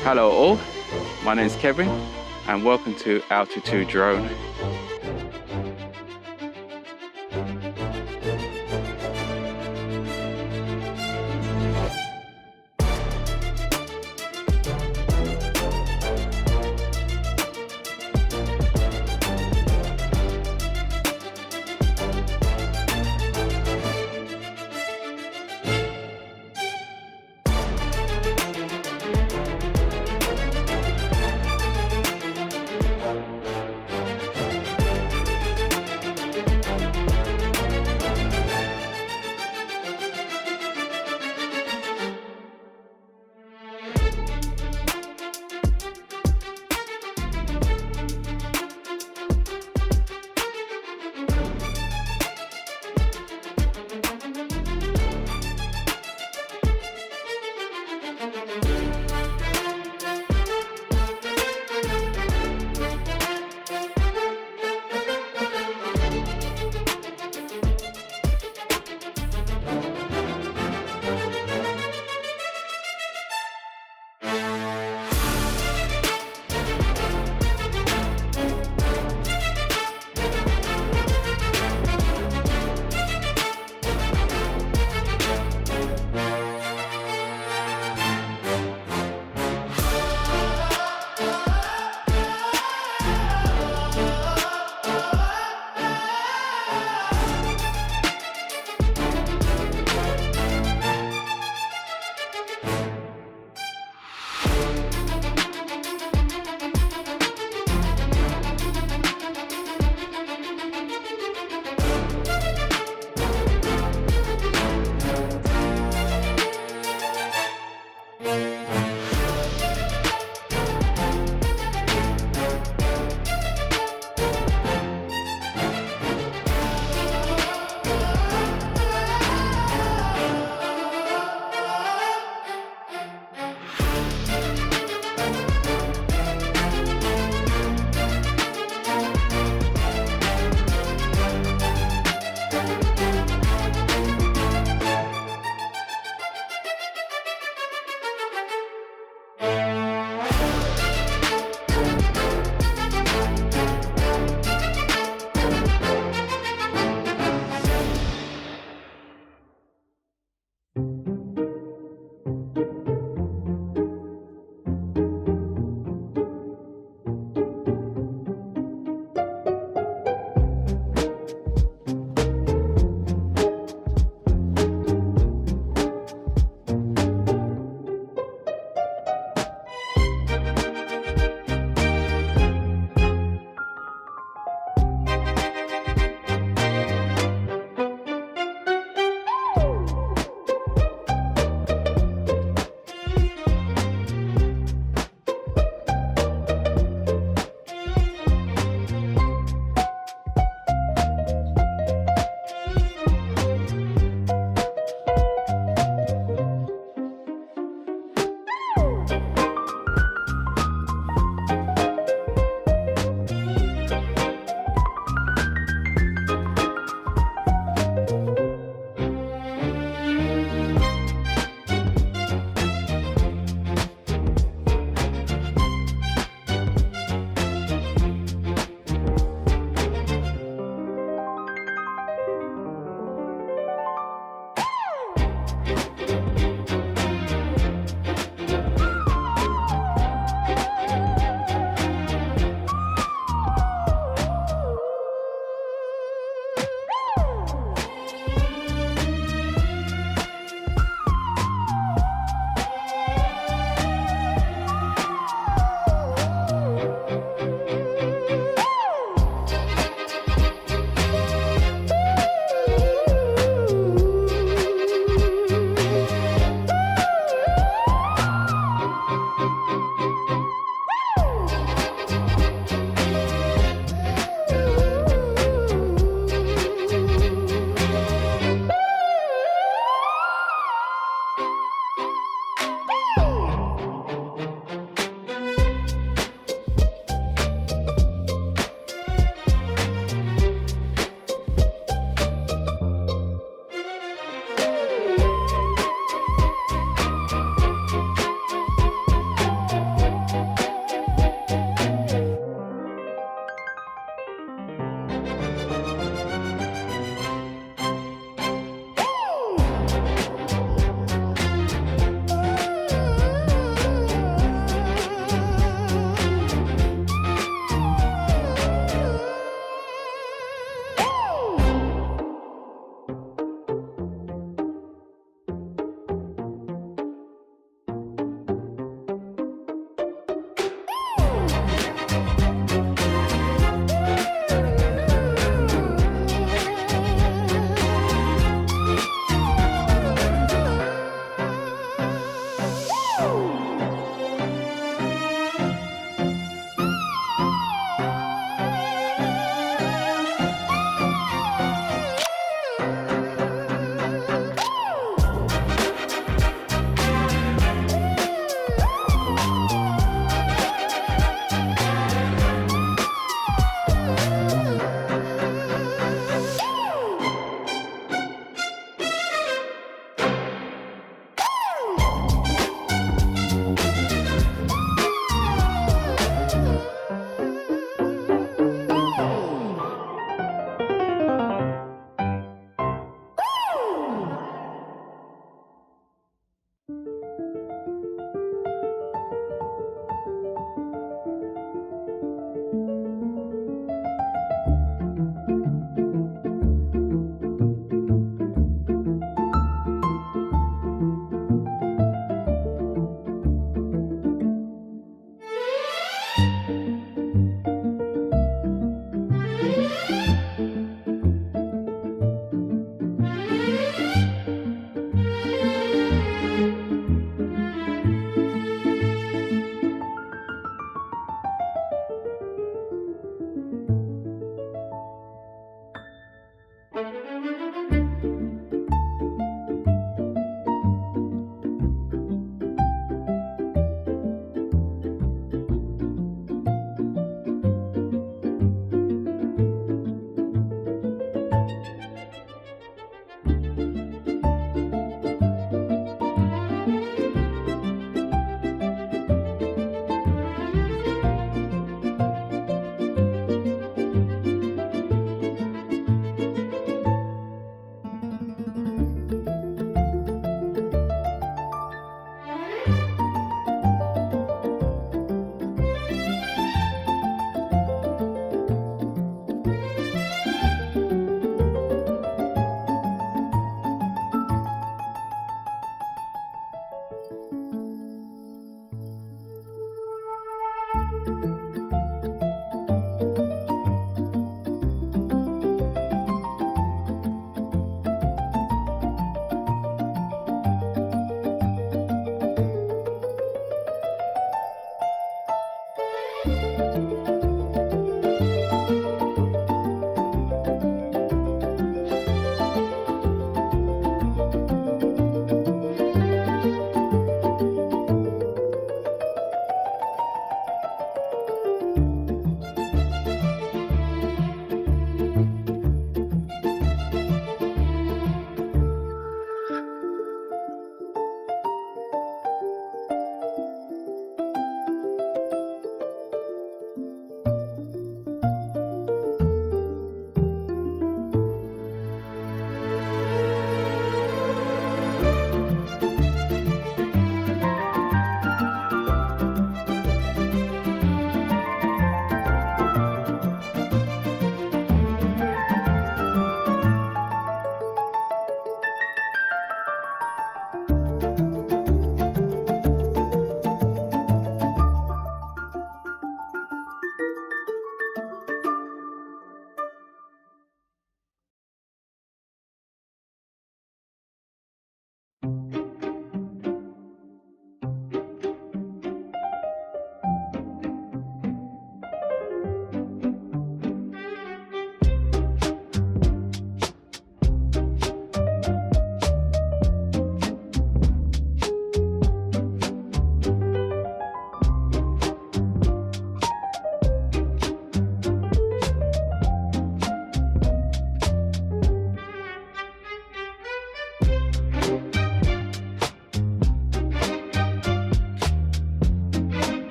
Hello all, my name is Kevin and welcome to Altitude Drone.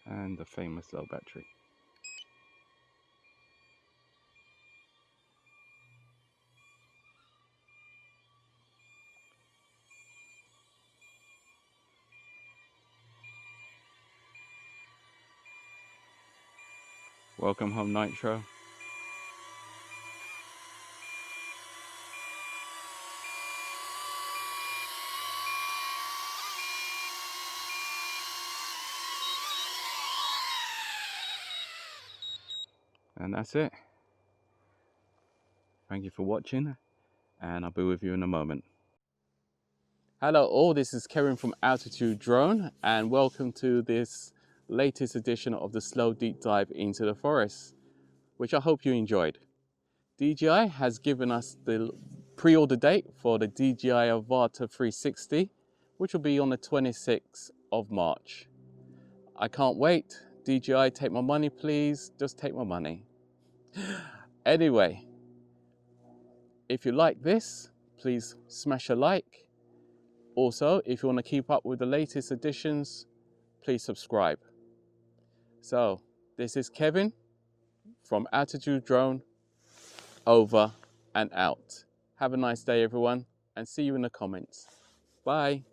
and the famous low battery. Welcome home, Nitro. And that's it. Thank you for watching, and I'll be with you in a moment. Hello all, this is Kevin from Altitude Drone and welcome to this latest edition of the slow deep dive into the forest, which I hope you enjoyed. DJI has given us the pre-order date for the DJI Avata 360, which will be on the 26th of March. I can't wait. DJI, take my money please, just take my money. Anyway, if you like this, please smash a like. Also, if you want to keep up with the latest editions, please subscribe. So, this is Kevin from Altitude Drone, over and out. Have a nice day everyone, and see you in the comments. Bye.